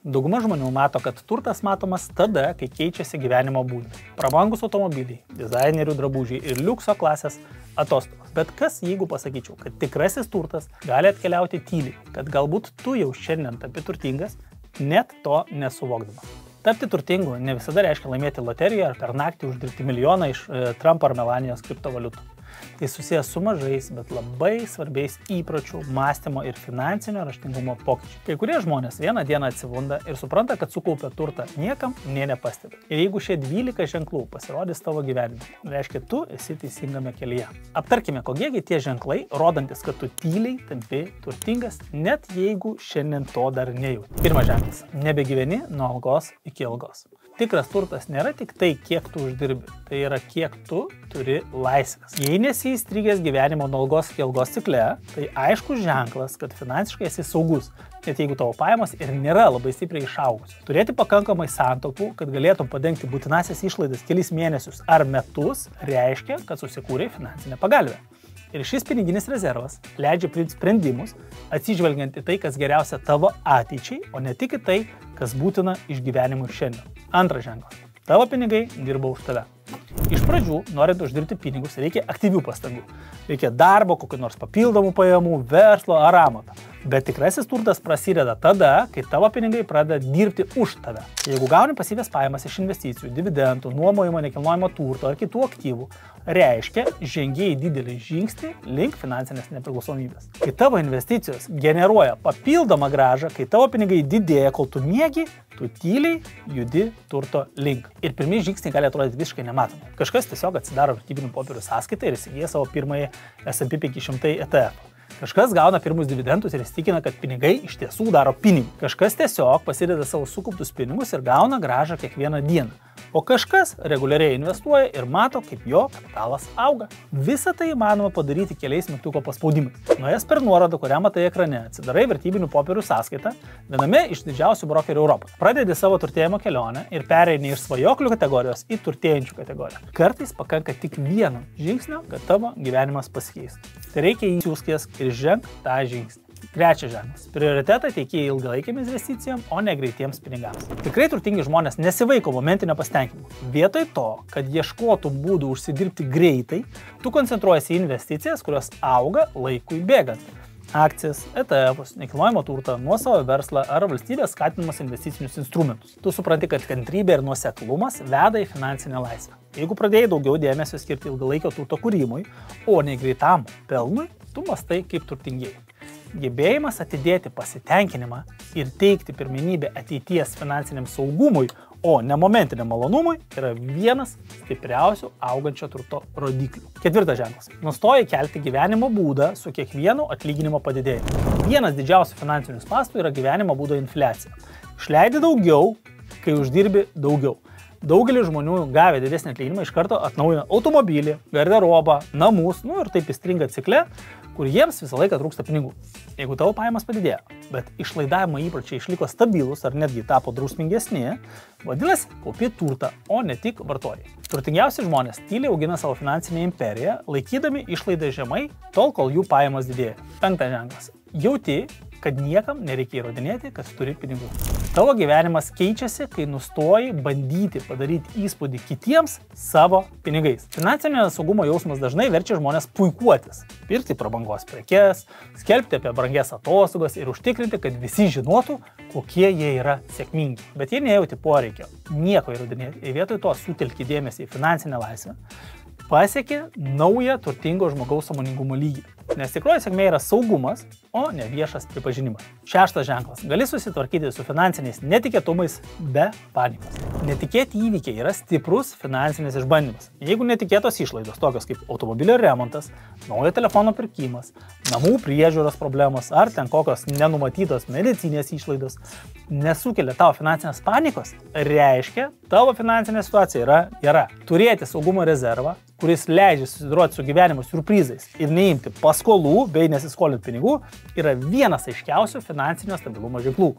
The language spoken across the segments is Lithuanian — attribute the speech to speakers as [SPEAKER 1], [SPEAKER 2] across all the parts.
[SPEAKER 1] Dauguma žmonių mato, kad turtas matomas tada, kai keičiasi gyvenimo būdas. Prabangus automobiliai, dizainerių drabužiai ir liukso klasės atostogos. Bet kas, jeigu pasakyčiau, kad tikrasis turtas gali atkeliauti tyliai, kad galbūt tu jau šiandien tapi turtingas, net to nesuvokdamas. Tapti turtingu ne visada reiškia laimėti loteriją ar per naktį uždirbti milijoną iš Trumpo ar Melanijos kriptovaliutų. Tai susijęs su mažais, bet labai svarbiais įpročių, mąstymo ir finansinio raštingumo pokyčiai. Kai kurie žmonės vieną dieną atsibunda ir supranta, kad sukaupia turtą niekam nė nepastebi. Ir jeigu šie 12 ženklų pasirodys tavo gyvenime, reiškia, tu esi teisingame kelyje. Aptarkime, kokiegi tie ženklai, rodantis, kad tu tyliai tampi turtingas, net jeigu šiandien to dar nejauti. Pirmas ženklas – nebegyveni nuo algos iki algos. Tikras turtas nėra tik tai, kiek tu uždirbi, tai yra kiek tu turi laisvės. Jei nesi įstrigęs gyvenimo nuo algos iki algos cikle, tai aiškus ženklas, kad finansiškai esi saugus, net jeigu tavo pajamos ir nėra labai stipriai išaugusios. Turėti pakankamai santaupų, kad galėtum padengti būtinasias išlaidas kelis mėnesius ar metus, reiškia, kad susikūrei finansinę pagalvę. Ir šis piniginis rezervas leidžia priimti sprendimus, atsižvelgiant į tai, kas geriausia tavo ateičiai, o ne tik į tai, kas būtina išgyvenimui šiandien. Antras ženklas. Tavo pinigai dirba už tave. Iš pradžių, norint uždirbti pinigus, reikia aktyvių pastangų. Reikia darbo, kokių nors papildomų pajamų, verslo ar amato. Bet tikrasis turtas prasideda tada, kai tavo pinigai pradeda dirbti už tave. Jeigu gauni pasyvias pajamas iš investicijų, dividendų, nuomojimo nekilnojamo turto ar kitų aktyvų, reiškia, žengiai didelį žingsnį link finansinės nepriklausomybės. Kai tavo investicijos generuoja papildomą grąžą, kai tavo pinigai didėja, kol tu miegi, tu tyliai judi turto link. Ir pirmieji žingsniai gali atrodyti visiškai nematomi. Kažkas tiesiog atsidaro vertybinių popierių sąskaitą ir įsigyja savo pirmąjį S&P 500 ETF. Kažkas gauna pirmus dividendus ir įsitikina, kad pinigai iš tiesų daro pinigus. Kažkas tiesiog pasideda savo sukauptus pinigus ir gauna grąžą kiekvieną dieną. O kažkas reguliariai investuoja ir mato, kaip jo kapitalas auga. Visą tai įmanoma padaryti keliais mygtuko paspaudimais. Nuėjęs per nuorodą, kurią matai ekrane, atsidarai vertybinių popierių sąskaitą viename iš didžiausių brokerių Europoje. Pradedi savo turtėjimo kelionę ir pereini iš svajoklių kategorijos į turtėjančių kategoriją. Kartais pakanka tik vieno žingsnio, kad tavo gyvenimas pasikeistų. Tai reikia įsiūskės ir ženk tą žingsnį. Trečias ženklas. Prioritetą teikia ilgalaikiam investicijom, o ne greitiems pinigams. Tikrai turtingi žmonės nesivaiko momentinio pasitenkinimo. Vietoj to, kad ieškotų būdų užsidirbti greitai, tu koncentruojasi į investicijas, kurios auga laikui bėgant. Akcijas, ETF-us, nekilnojamo turtą, nuosavą verslą ar valstybės skatinamus investicinius instrumentus. Tu supranti, kad kantrybė ir nuoseklumas veda į finansinę laisvę. Jeigu pradėjai daugiau dėmesio skirti ilgalaikio turto kūrimui, o ne greitam pelnui, tu mąstai kaip turtingieji. Gebėjimas atidėti pasitenkinimą ir teikti pirmenybę ateities finansiniam saugumui, o ne momentiniam malonumui, yra vienas stipriausių augančio turto rodiklių. Ketvirtas ženklas. Nustoji kelti gyvenimo būdą su kiekvienu atlyginimo padidėjimu. Vienas didžiausių finansinių spąstų yra gyvenimo būdo infliacija. Išleidi daugiau, kai uždirbi daugiau. Daugelis žmonių gavę didesnį atlyginimą iš karto atnaujina automobilį, garderobą, namus, ir taip įstringa cikle, kur jiems visą laiką trūksta pinigų. Jeigu tavo pajamas padidėjo, bet išlaidavimo įpročiai išliko stabilus ar netgi tapo drausmingesni, vadinasi, kaupi turtą, o ne tik vartoji. Turtingiausi žmonės tyliai augina savo finansinę imperiją, laikydami išlaidą žemai, tol kol jų pajamos didėja. Penktas ženklas. Jauti, kad niekam nereikia įrodinėti, kad turi pinigų. Tavo gyvenimas keičiasi, kai nustoji bandyti padaryti įspūdį kitiems savo pinigais. Finansinio saugumo jausmas dažnai verčia žmonės puikuotis, pirkti prabangos prekes, skelbti apie brangias atostogas ir užtikrinti, kad visi žinotų, kokie jie yra sėkmingi. Bet jie nejauti poreikio nieko įrodinėti, ir vietoj to sutelki dėmesį į finansinę laisvę, pasiekė naują turtingo žmogaus sąmoningumo lygį. Nes tikroji sėkmė yra saugumas, o ne viešas pripažinimas. Šeštas ženklas. Gali susitvarkyti su finansiniais netikėtumais be panikos. Netikėti įvykiai yra stiprus finansinis išbandymas. Jeigu netikėtos išlaidos, tokios kaip automobilio remontas, naujo telefono pirkimas, namų priežiūros problemos ar ten kokios nenumatytos medicinės išlaidos nesukelia tavo finansinės panikos, reiškia, tavo finansinė situacija yra gera. Turėti saugumo rezervą, kuris leidžia susidoroti su gyvenimo siurprizais ir neimti paskolų bei nesiskolinti pinigų, yra vienas aiškiausių finansinio stabilumo ženklų.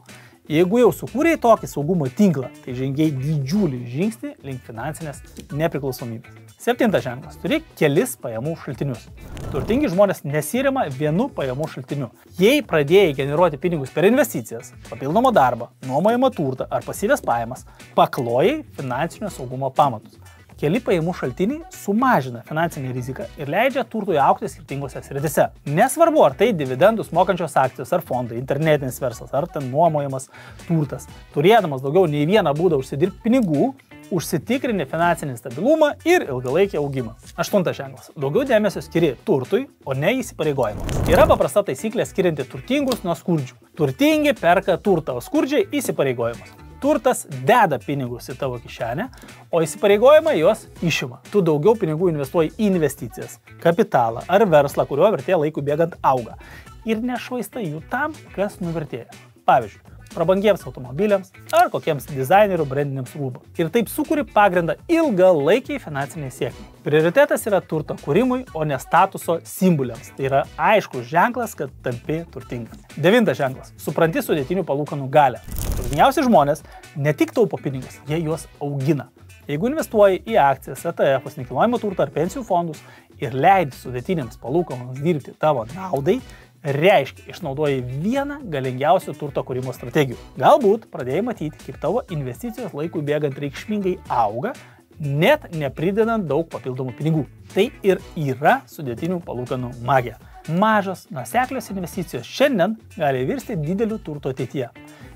[SPEAKER 1] Jeigu jau sukūrėjai tokį saugumo tinklą, tai žengiai didžiulį žingsnį link finansinės nepriklausomybės. 7 ženklas. Turi kelis pajamų šaltinius. Turtingi žmonės nesirima vienu pajamų šaltiniu. Jei pradėjai generuoti pinigus per investicijas, papildomą darbą, nuomojamą turtą ar pasyvias pajamas, paklojai finansinio saugumo pamatus. Keli pajamų šaltiniai sumažina finansinę riziką ir leidžia turtui augti skirtingose srityse. Nesvarbu, ar tai dividendus mokančios akcijos ar fondai, internetinis verslas ar ten nuomojamas turtas. Turėdamas daugiau nei vieną būdą užsidirbti pinigų, užsitikrini finansinį stabilumą ir ilgalaikį augimą. 8 ženklas. Daugiau dėmesio skiri turtui, o ne įsipareigojimams. Yra paprasta taisyklė skirianti turtingus nuo skurdžių. Turtingi perka turtą, o skurdžiai įsipareigojimus. Turtas deda pinigus į tavo kišenę, o įsipareigojimai juos išima. Tu daugiau pinigų investuoji į investicijas, kapitalą ar verslą, kurio vertė laikui bėgant auga. Ir nešvaistai jų tam, kas nuvertėja. Pavyzdžiui, prabangiems automobiliams ar kokiems dizainerių brandiniams rūbams. Ir taip sukuri pagrindą ilgalaikiai finansiniai sėkmei. Prioritetas yra turto kūrimui, o ne statuso simboliams. Tai yra aiškus ženklas, kad tampi turtingas. 9 ženklas. Supranti sudėtinių palūkanų galią. Turtingiausi žmonės ne tik taupo pinigus, jie juos augina. Jeigu investuoji į akcijas, ETF, nekilnojamo turtą ar pensijų fondus ir leidi sudėtiniams palūkanoms dirbti tavo naudai, reiškia, išnaudoji vieną galingiausių turto kūrimo strategijų. Galbūt pradėjai matyti, kaip tavo investicijos laikui bėgant reikšmingai auga, net nepridedant daug papildomų pinigų. Tai ir yra sudėtinių palūkanų magija. Mažos, nuoseklios investicijos šiandien gali virsti dideliu turto ateityje.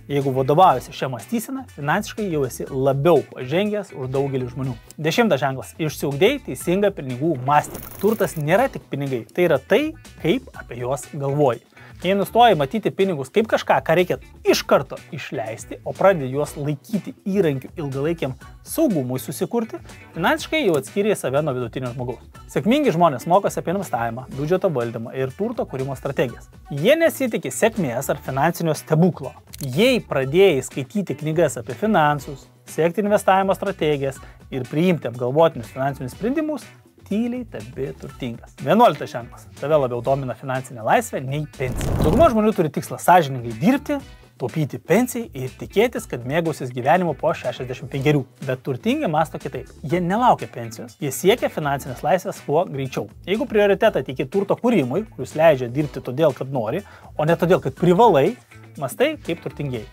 [SPEAKER 1] Jeigu vadovaujasi šią mąstyseną, finansiškai jau esi labiau pažengęs už daugelį žmonių. 10 ženklas. Išsiugdėjai teisingą pinigų mąstymą. Turtas nėra tik pinigai, tai yra tai, kaip apie juos galvoji. Jei nustoji matyti pinigus kaip kažką, ką reikia iš karto išleisti, o pradedi juos laikyti įrankiu ilgalaikiam saugumui susikurti, finansiškai jau atskyrė save nuo vidutinio žmogaus. Sėkmingi žmonės mokosi apie investavimą, biudžeto valdymą ir turto kūrimo strategijas. Jie nesitikė sėkmės ar finansinio stebuklo. Jei pradėjai skaityti knygas apie finansus, sekti investavimo strategijas ir priimti apgalvotinius finansinius sprendimus, tyliai tampi turtingas. 11 ženklas. Tave labiau domina finansinė laisvė nei pensija. Dauguma žmonių turi tikslą sąžiningai dirbti, taupyti pensijai ir tikėtis, kad mėgausis gyvenimu po 65. Bet turtingi mąsto kitaip. Jie nelaukia pensijos, jie siekia finansinės laisvės kuo greičiau. Jeigu prioritetą teiki turto kūrimui, kuris leidžia dirbti todėl, kad nori, o ne todėl, kad privalai, mąstai kaip turtingieji.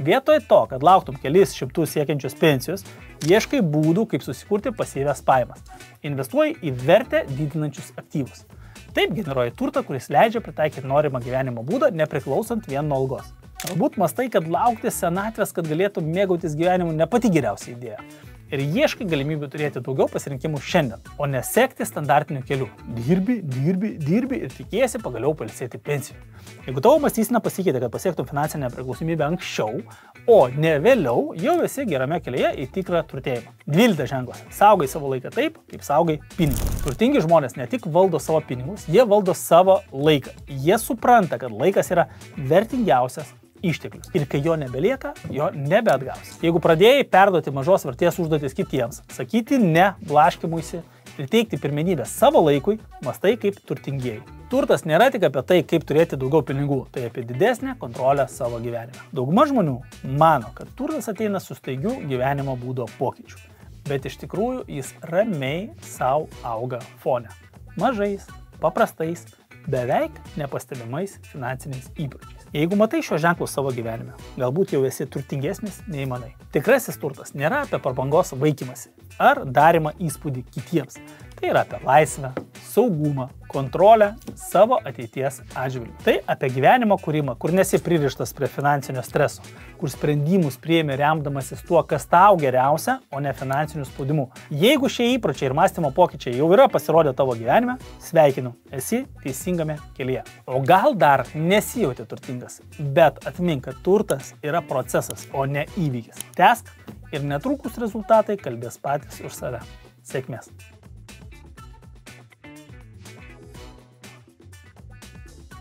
[SPEAKER 1] Vietoj to, kad lauktum kelis šimtus siekiančios pensijos, ieškai būdų, kaip susikurti pasyvias pajamas. Investuoji į vertę didinančius aktyvus. Taip generuoji turtą, kuris leidžia pritaikyti norimą gyvenimo būdą, nepriklausant vien nuo algos. Galbūt mąstai, kad laukti senatvės, kad galėtum mėgautis gyvenimu, ne pati geriausia idėja. Ir ieškai galimybių turėti daugiau pasirinkimų šiandien, o ne sekti standartiniu keliu. Dirbi ir tikėsi pagaliau pailsėti pensijų. Jeigu tavo mąstysena pasikeitė, kad pasiektum finansinę priklausomybę anksčiau, o ne vėliau, jau esi gerame kelyje į tikrą turtėjimą. 12 ženklas. Saugai savo laiką taip, kaip saugai pinigus. Turtingi žmonės ne tik valdo savo pinigus, jie valdo savo laiką. Jie supranta, kad laikas yra vertingiausias išteklius. Ir kai jo nebelieka, jo nebeatgausi. Jeigu pradėjai perduoti mažos vertės užduotis kitiems, sakyti ne blaškymuisi ir teikti pirmenybę savo laikui, mąstai kaip turtingieji. Turtas nėra tik apie tai, kaip turėti daugiau pinigų, tai apie didesnę kontrolę savo gyvenime. Dauguma žmonių mano, kad turtas ateina su staigiu gyvenimo būdo pokyčiu, bet iš tikrųjų jis ramiai savo auga fone. Mažais, paprastais, beveik nepastebimais finansiniais įpročiais. Jeigu matai šios ženklus savo gyvenime, galbūt jau esi turtingesnis nei manai. Tikrasis turtas nėra apie prabangos vaikymąsi ar darimą įspūdį kitiems. Tai yra apie laisvę, saugumą, kontrolę savo ateities atžvilgiu. Tai apie gyvenimo kūrimą, kur nesi pririštas prie finansinio streso, kur sprendimus priėmė remdamasis tuo, kas tau geriausia, o ne finansiniu spaudimu. Jeigu šie įpročiai ir mąstymo pokyčiai jau yra pasirodę tavo gyvenime, sveikinu, esi teisingame kelyje. O gal dar nesijauti turtingas, bet atmink, kad turtas yra procesas, o ne įvykis. Tęsk ir netrukus rezultatai kalbės patys už save. Sėkmės.